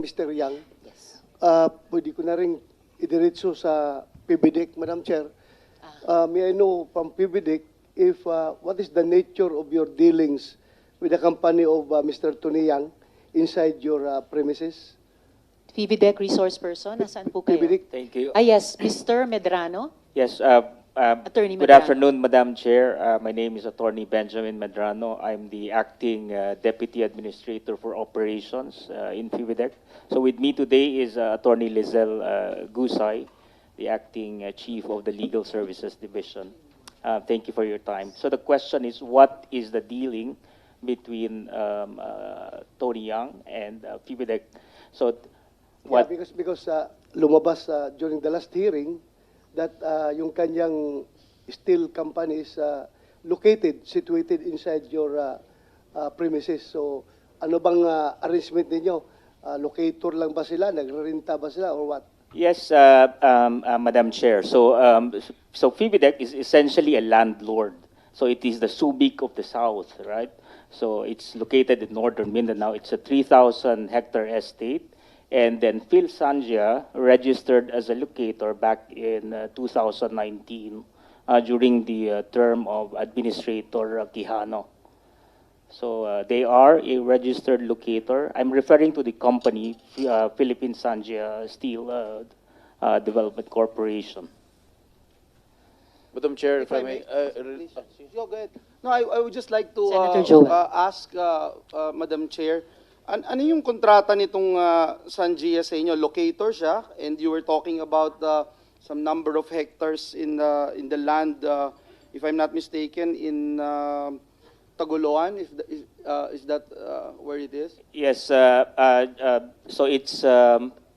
Mr. Yang, Yes. pwede ko na rin idiretso sa PBDIC, Madam Chair. May I know from PBDIC if what is the nature of your dealings with the company of Mr. Tony Yang inside your premises? PBDEC resource person, nasaan po kayo? PBDIC. Thank you. Yes, Mr. Medrano. Yes, Attorney good Medrano. afternoon, Madam Chair. My name is Attorney Benjamin Medrano. I'm the acting Deputy Administrator for Operations in PBDEC. So with me today is Attorney Lizelle Gusay, the acting Chief of the Legal Services Division. Thank you for your time. So the question is, what is the dealing between Tony Yang and PBDEC? So what? Yeah, because lumabas during the last hearing that yung kanyang steel company is situated inside your premises. So ano bang arrangement ninyo? Locator lang ba sila? Nagre-renta ba sila or what? Yes, Madam Chair. So PBDEC is essentially a landlord. So it is the Subic of the South, right? So it's located in northern Mindanao. It's a 3,000-hectare estate. And then PhilSanja registered as a locator back in 2019 during the term of Administrator Quijano. So they are a registered locator. I'm referring to the company, PhilSanja Steel Development Corporation. Madam Chair, if I may. Go ahead. No, I would just like to Senator Joel. ask Madam Chair, ano yung kontrata nitong Sanjia sa inyo? Locator siya, and you were talking about some number of hectares in the land, if I'm not mistaken, in Tagoloan. Is that where it is? Yes, so it's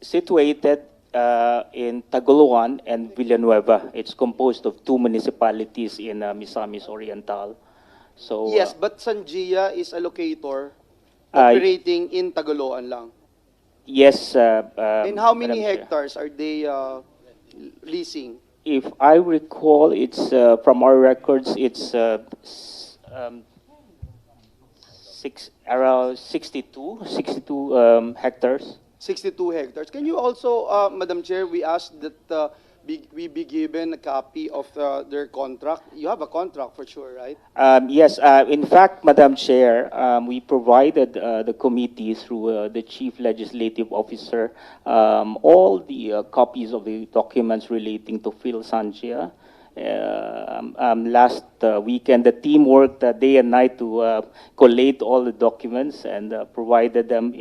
situated in Tagoloan and Villanueva. It's composed of two municipalities in Misamis Oriental. So Yes, but Sanjia is a locator operating in Tagoloan lang. yes. And how many Madam Chair. hectares are they leasing? If I recall, it's from our records, it's around 62 hectares. 62 hectares. Can you also, Madam Chair, we asked that we be given a copy of their contract. You have a contract for sure, right? Yes, in fact, Madam Chair, we provided the committee through the Chief Legislative Officer all the copies of the documents relating to PhilSanja. Last weekend, the team worked day and night to collate all the documents and provided them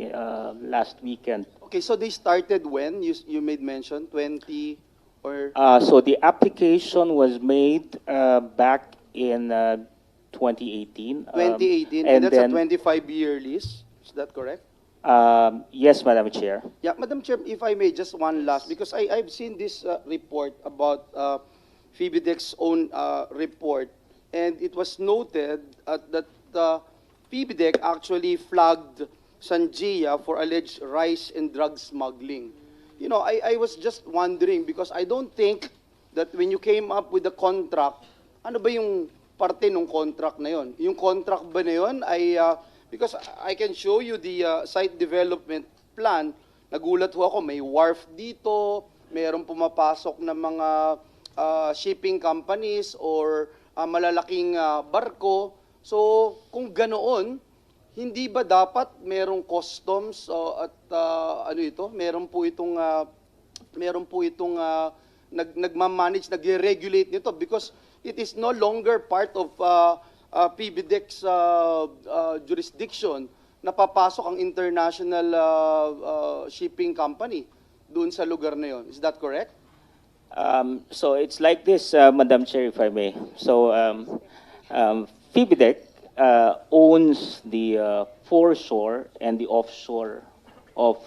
last weekend. Okay, so they started when? You made mention, 20 or... So the application was made back in 2018. 2018, and and that's then, a 25-year lease. Is that correct? Yes, Madam Chair. Yeah, Madam Chair, if I may, just one last, because I've seen this report about PBDEC's own report, and it was noted that PBDEC actually flagged Sanjia for alleged rice and drug smuggling. You know, I was just wondering, because I don't think that when you came up with the contract, ano ba yung parte ng contract na yon? Yung contract ba na yon ay, because I can show you the site development plan, nagulat ho ako, may wharf dito, mayroong pumapasok na mga shipping companies or malalaking barko. So, kung ganoon, hindi ba dapat merong customs at ano ito? Meron po itong nagmamanage, nagre-regulate nito, because it is no longer part of PBDEC's jurisdiction na papasok ang international shipping company doon sa lugar na yon. Is that correct? So it's like this, Madam Chair, if I may. So PBDEC owns the foreshore and the offshore of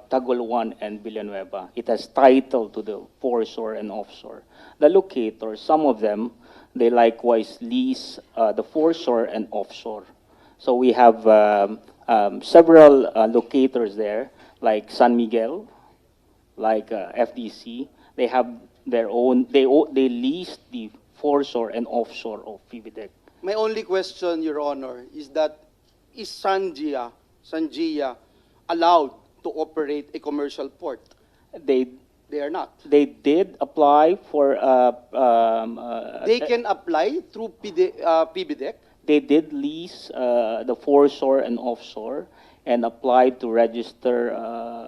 Tagoloan and Villanueva. It has title to the foreshore and offshore. The locators, some of them, they likewise lease the foreshore and offshore. So we have several locators there, like San Miguel, like FDC. They have their own. They lease the foreshore and offshore of PBDEC. My only question, Your Honor, is that is Sanjia Sanjia allowed to operate a commercial port? They They are not. they did apply for They can apply through PBDEC. they did lease the foreshore and offshore and applied to register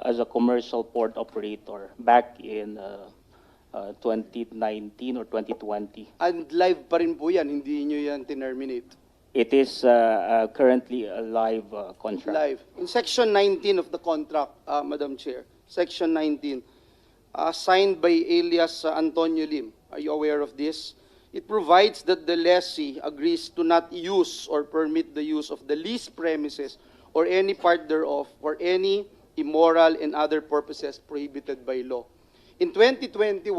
as a commercial port operator back in 2019 or 2020. And live pa rin po yan, hindi nyo yan terminate. It is currently a live contract. Live. In Section 19 of the contract, Madam Chair, Section 19, signed by alias Antonio Lim. Are you aware of this? It provides that the lessee agrees to not use or permit the use of the leased premises or any part thereof for any immoral and other purposes prohibited by law. In 2021,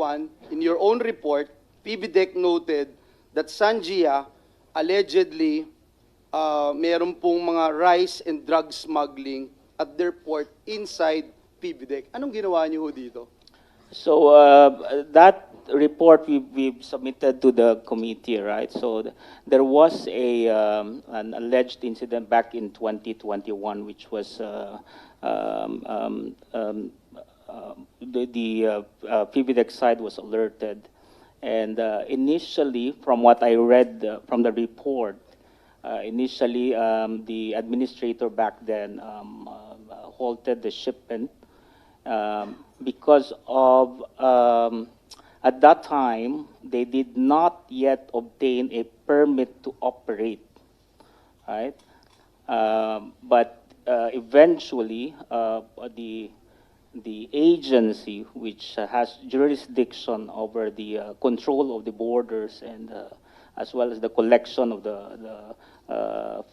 in your own report, PBDEC noted that Sanjia allegedly meron pong mga rice and drug smuggling at their port inside PBDEC. Anong ginawa niyo ho dito? So that report we've submitted to the committee, right? So there was an alleged incident back in 2021, which was the PBDEC side was alerted, and initially, from what I read from the report, initially the administrator back then halted the shipment. Because of, at that time, they did not yet obtain a permit to operate, right? But eventually, the agency, which has jurisdiction over the control of the borders and as well as the collection of the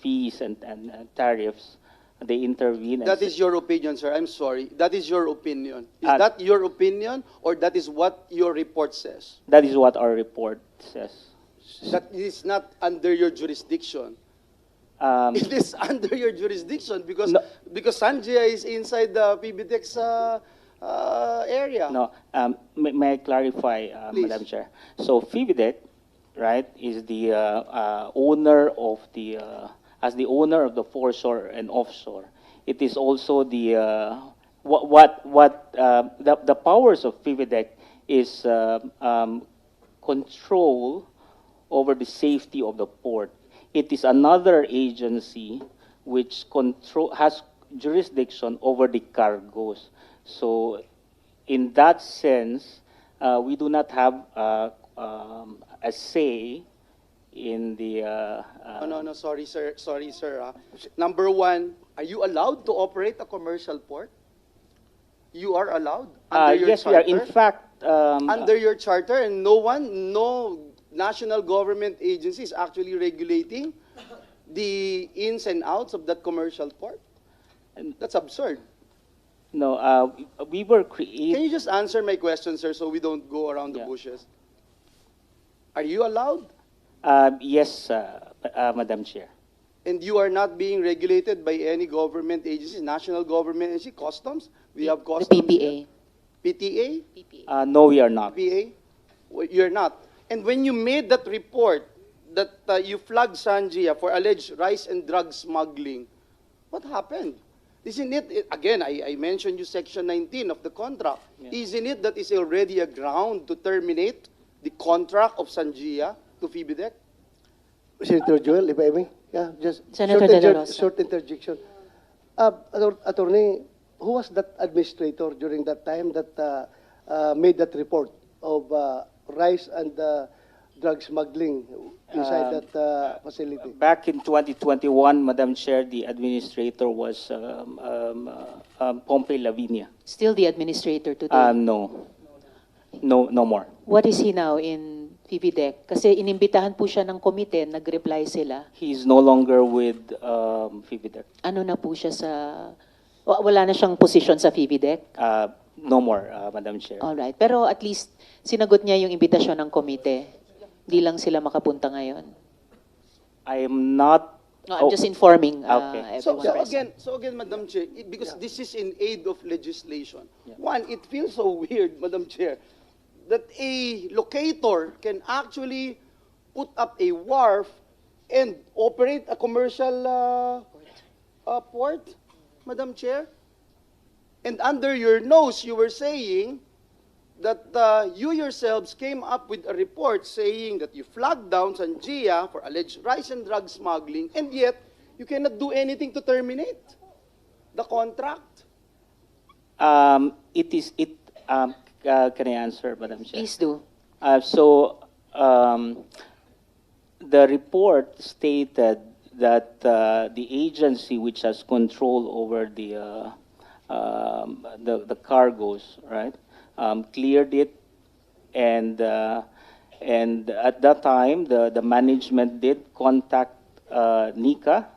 fees and tariffs, they intervene. That is your opinion, sir. I'm sorry. That is your opinion. Is Uh, that your opinion, or that is what your report says? That is what our report says. That is not under your jurisdiction. It is under your jurisdiction because No. because Sanjia is inside the PBDEC's area. No, may I clarify, Please. Madam Chair? So PhilSanja, right, is the owner of the, as the owner of the foreshore and offshore. It is also the the powers of PhilSanja is control over the safety of the port. It is another agency which has jurisdiction over the cargoes. So, in that sense, we do not have a say in the. No, sorry, sir. Sorry, sir. Number one, are you allowed to operate a commercial port? You are allowed under your yes, charter. we are. In fact, Under your charter, and no national government agency is actually regulating the ins and outs of that commercial port. And that's absurd. no, we were Can created. you just answer my question, sir, so we don't go around the Yeah. bushes? Are you allowed? Yes, Madam Chair. And you are not being regulated by any government agency, national government agency, customs? We have The customs. PPA. PTA? PPA. No, we are not. PA? Well, you're not. And when you made that report that you flagged Sanjia for alleged rice and drug smuggling, what happened? Isn't it, again, I mentioned you Section 19 of the contract. Yeah. Isn't it that is already a ground to terminate the contract of Sanjia to PBDEC? Senator Joel, if I may. Yeah, just Senator De La Rosa. short interjection. Attorney, who was that administrator during that time that made that report of rice and drug smuggling inside that facility? Back in 2021, Madam Chair, the administrator was Pompey Lavinia. Still the administrator today. No more. What is he now in PBDEC? Kasi inimbitahan po siya ng komite, nag-reply sila. He's no longer with PhilSanja. Ano na po siya sa... Wala na siyang position sa PBDEC? No more, Madam Chair. Alright. Pero at least sinagot niya yung imbitasyon ng komite. Hindi lang sila makapunta ngayon. I am not. No, I'm just informing Okay. So, everyone present. so again, Madam Chair, because this is in aid of legislation. Yeah. One, it feels so weird, Madam Chair, that a locator can actually put up a wharf and operate a commercial port. Madam Chair? And under your nose, you were saying that you yourselves came up with a report saying that you flagged down Sanjia for alleged rice and drug smuggling, and yet you cannot do anything to terminate the contract. Can I answer, Madam Chair? Please do. The report stated that the agency which has control over the cargoes, right, cleared it, and at that time the management did contact NICA,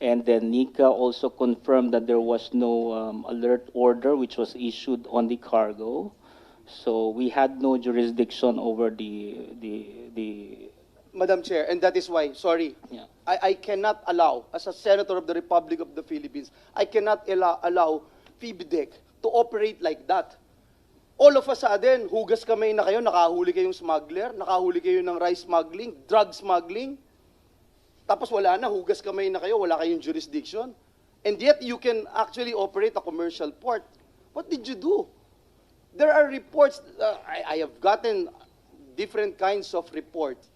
and then NICA also confirmed that there was no alert order which was issued on the cargo, so we had no jurisdiction over the Madam Chair, and that is why, sorry, Yeah. I cannot allow, as a Senator of the Republic of the Philippines, I cannot allow PBDEC to operate like that. All of a sudden, hugas kamay na kayo, nakahuli kayong smuggler, nakahuli kayo ng rice smuggling, drug smuggling, tapos wala na, hugas kamay na kayo, wala kayong jurisdiction. And yet, you can actually operate a commercial port. What did you do? There are reports, I have gotten different kinds of reports,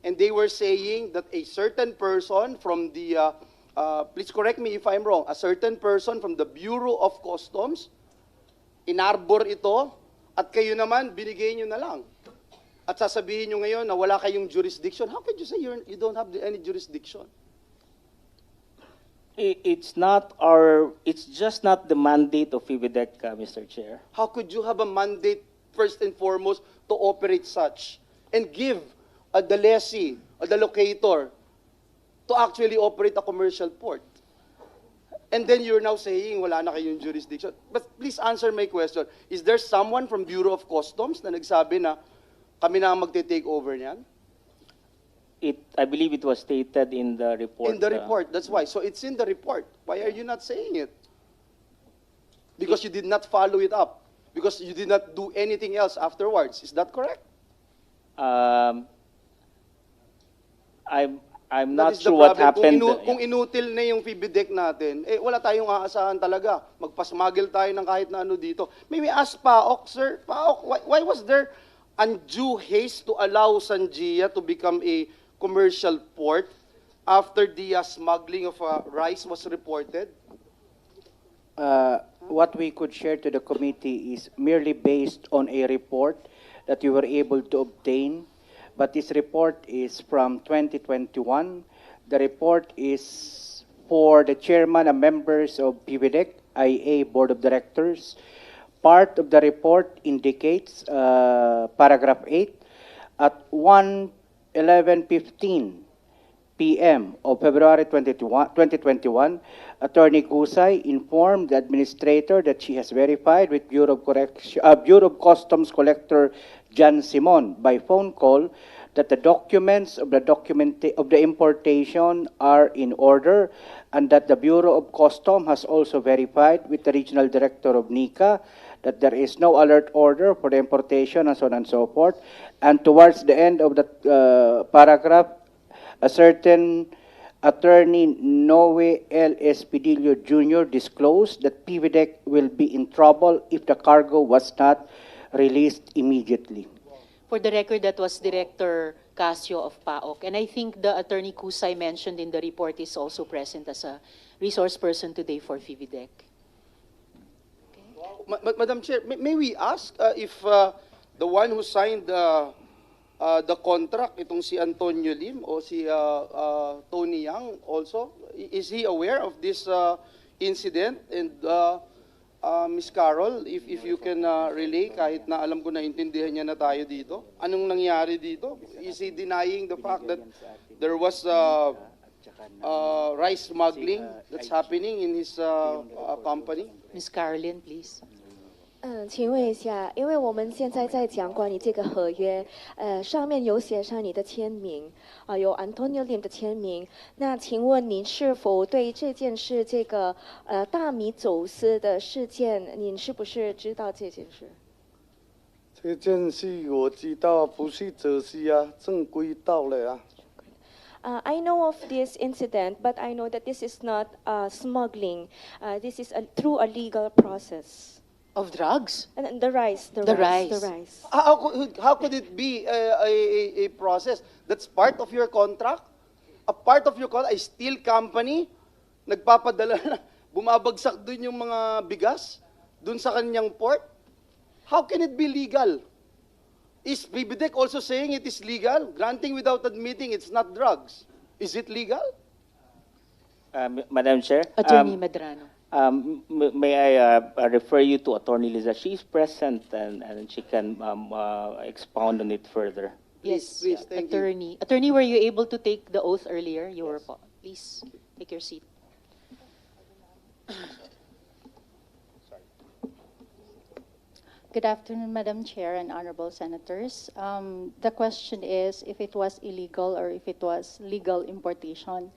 and they were saying that a certain person from the, please correct me if I'm wrong, a certain person from the Bureau of Customs, inarbor ito, at kayo naman, binigay nyo na lang. At sasabihin nyo ngayon na wala kayong jurisdiction. How could you say you don't have any jurisdiction? It's just not the mandate of PBDEC, Mr. Chair. How could you have a mandate, first and foremost, to operate such and give the lessee, the locator, to actually operate a commercial port? And then you're now saying wala na kayong jurisdiction. But please answer my question. Is there someone from Bureau of Customs na nagsabi na kami na ang magte-take over niyan? I believe it was stated in the report. In the report, that's why. So it's in the report. Why are you not saying it? Because you did not follow it up. Because you did not do anything else afterwards. Is that correct? I'm That not is the sure what problem. happened. Kung inutil na yung PBDEC natin, wala tayong aasahan talaga. Magpasmuggle tayo ng kahit na ano dito. May ask PAOK, sir. PAOK, why was there undue haste to allow Sanjia to become a commercial port after the smuggling of rice was reported? What we could share to the committee is merely based on a report that we were able to obtain. But this report is from 2021. The report is for the chairman and members of PBDEC, IA Board of Directors. Part of the report indicates, paragraph 8, at 11:15 p.m. of February 2021, Attorney Kusay informed the administrator that she has verified with Bureau of Customs Collector John Simon by phone call that the documents of the importation are in order, and that the Bureau of Customs has also verified with the Regional Director of NICA that there is no alert order for the importation, and so on and so forth. And towards the end of the paragraph, a certain Attorney Noe L. Espidillo Jr. disclosed that PBDEC will be in trouble if the cargo was not released immediately. For the record, that was Director Casio of PAOK. And I think the Attorney Kusay mentioned in the report is also present as a resource person today for PBDEC. Madam Chair, may we ask if the one who signed the contract, itong si Antonio Lim o si Tony Yang also, is he aware of this incident? And Ms. Carol, if you can relay, kahit na alam ko na intindihan niya na tayo dito, anong nangyari dito? Is he denying the fact that there was rice smuggling that's happening in his company? Ms. Caroline, please. 请问一下，因为我们现在在讲关于这个合约，上面有写上你的签名，有 Antonio Lim 的签名。那请问您是否对这件事，这个大米走私的事件，您是不是知道这件事？这件事我知道，不是走私啊，正规到了啊。I know of this incident, but I know that this is not smuggling. This is through a legal process. Of drugs? And the rice, The rice. the rice. How could it be a process? That's part of your contract? A part of your contract, a steel company, nagpapadala na, bumabagsak dun yung mga bigas, dun sa kanyang port? How can it be legal? Is PBDEC also saying it is legal? Granting without admitting it's not drugs. Is it legal? Madam Chair? Attorney Medrano. May I refer you to Attorney Liza? She is present and she can expound on it further. Yes, Please, thank you. Attorney. Attorney, were you able to take the oath earlier? You were. Please take your seat. Good afternoon, Madam Chair and honorable senators. The question is if it was illegal or if it was legal importation.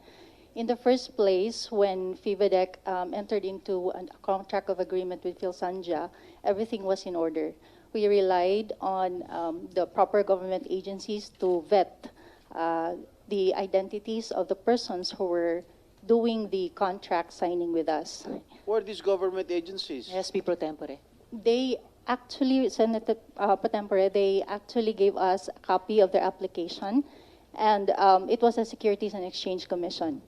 In the first place, when FIVADEC entered into a contract of agreement with PhilSanja, everything was in order. We relied on the proper government agencies to vet the identities of the persons who were doing the contract signing with us. Who are these government agencies? SP pro tempore. They actually, Senator Potempore, they actually gave us a copy of their application, and it was a Securities and Exchange Commission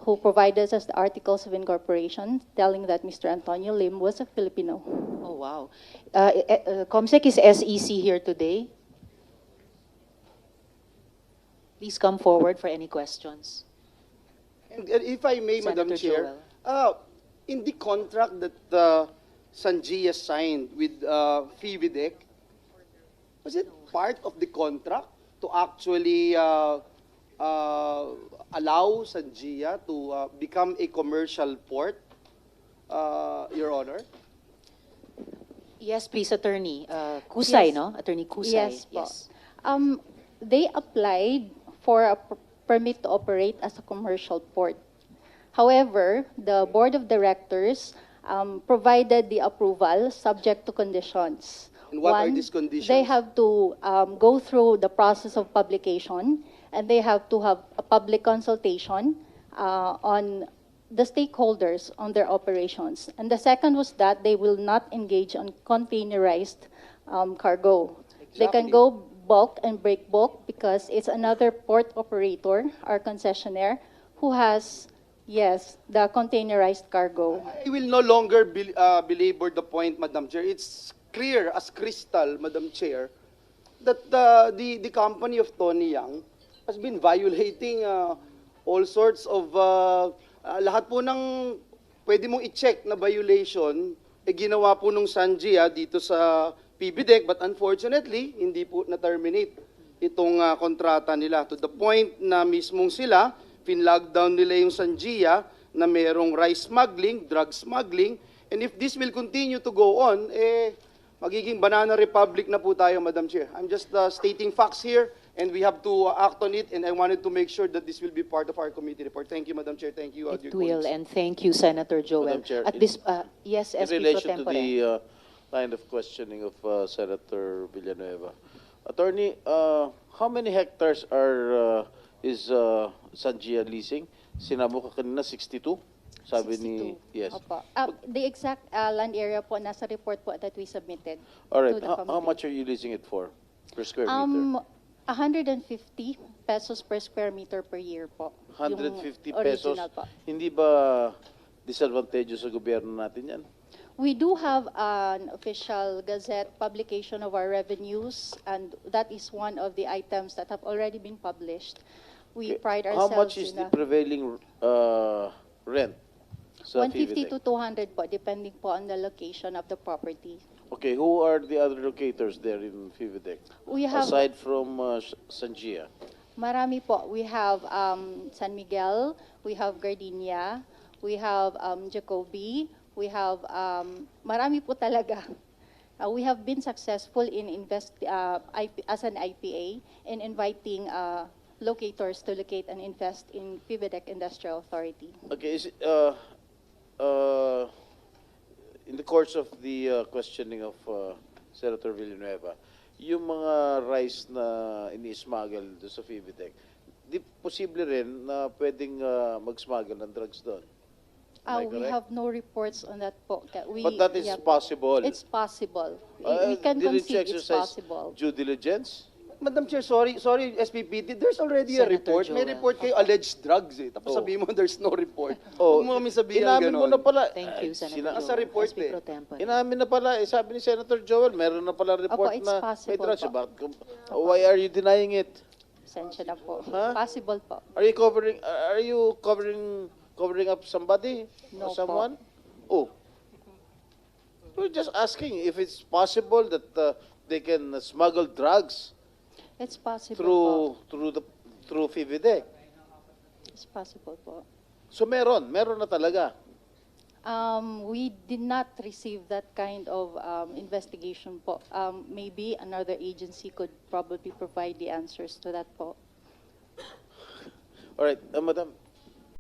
who provided us the articles of incorporation telling that Mr. Antonio Lim was a Filipino. Oh, wow. Comsec, is SEC here today? Please come forward for any questions. And if I may, Senator Madam Chair, in the contract that Sanjia signed with FIVADEC, was it part of the contract to actually allow Sanjia to become a commercial port, Your Honor? Yes, please, Attorney. Kusay, Yes. no? Attorney Kusay. Yes, po. They applied for a permit to operate as a commercial port. However, the board of directors provided the approval subject to conditions. And what are these conditions? They have to go through the process of publication, and they have to have a public consultation on the stakeholders on their operations. And the second was that they will not engage on containerized cargo. They can Exactly. go bulk and break bulk because it's another port operator, our concessionaire, who has, yes, the containerized cargo. I will no longer belabor the point, Madam Chair. It's clear as crystal, Madam Chair, that the company of Tony Yang has been violating all sorts of, lahat po ng pwede mong i-check na violation, ginawa po nung Sanjia dito sa PBDEC, but unfortunately, hindi po na-terminate itong kontrata nila to the point na mismong sila, fin-lockdown nila yung Sanjia na merong rice smuggling, drug smuggling, and if this will continue to go on, magiging banana republic na po tayo, Madam Chair. I'm just stating facts here, and we have to act on it, and I wanted to make sure that this will be part of our committee report. Thank you, Madam Chair. Thank you, It dear will, colleagues. and thank you, Senator Joel. Madam Chair, At this, yes, In SP pro relation to tempore. the line of questioning of Senator Villanueva, Attorney, how many hectares is Sanjia leasing? Sinabi ko kanina 62? Sabi ni, 62. yes. Opo. The exact land area po, nasa report po that we submitted All right, to the how committee. much are you leasing it for per square meter? 150 pesos per square meter per year po. Yung 150 pesos. original po. Hindi ba disadvantageous sa gobyerno natin yan? We do have an official gazette publication of our revenues, and that is one of the items that have already been published. We Okay, pride how ourselves much is in the prevailing rent sa 150 to FIVADEC? 200 po, depending po on the location of the property. Okay, who are the other locators there in FIVADEC? We have Aside from Sanjia. marami po. We have San Miguel, we have Gardenia, we have Jacoby, we have marami po talaga. We have been successful in as an IPA in inviting locators to locate and invest in FIVADEC Industrial Authority. Okay, is it, in the course of the questioning of Senator Villanueva, yung mga rice na ini-smuggle doon sa FIVADEC, posible rin na pwedeng mag-smuggle ng drugs doon. Am I We correct? have no reports on that po. But that is possible. It's possible. We can Didn't you concede it's exercise possible. due diligence? Madam Chair, sorry, SPP, there's already a Senator report. May Joel. report kayo alleged drugs eh. Tapos Oh. sabihin mo there's no report. Oh, Huwag mo kami sabihin inamin mo na ganon. pala. Thank you, Senator Sina- Nasa Joel. report SP eh. Pro Tempore. Inamin na pala, sabi ni Senator Joel, meron na pala report it's na may possible drugs. po. Why are you denying it? Pasensya na po. Huh? Possible po. Are you covering up somebody No or po. someone? Oh. We're just asking if it's possible that they can smuggle drugs It's possible po. through FIVIDEC. It's possible po. So meron na talaga. We did not receive that kind of investigation po. Maybe another agency could probably provide the answers to that po. All right, Madam,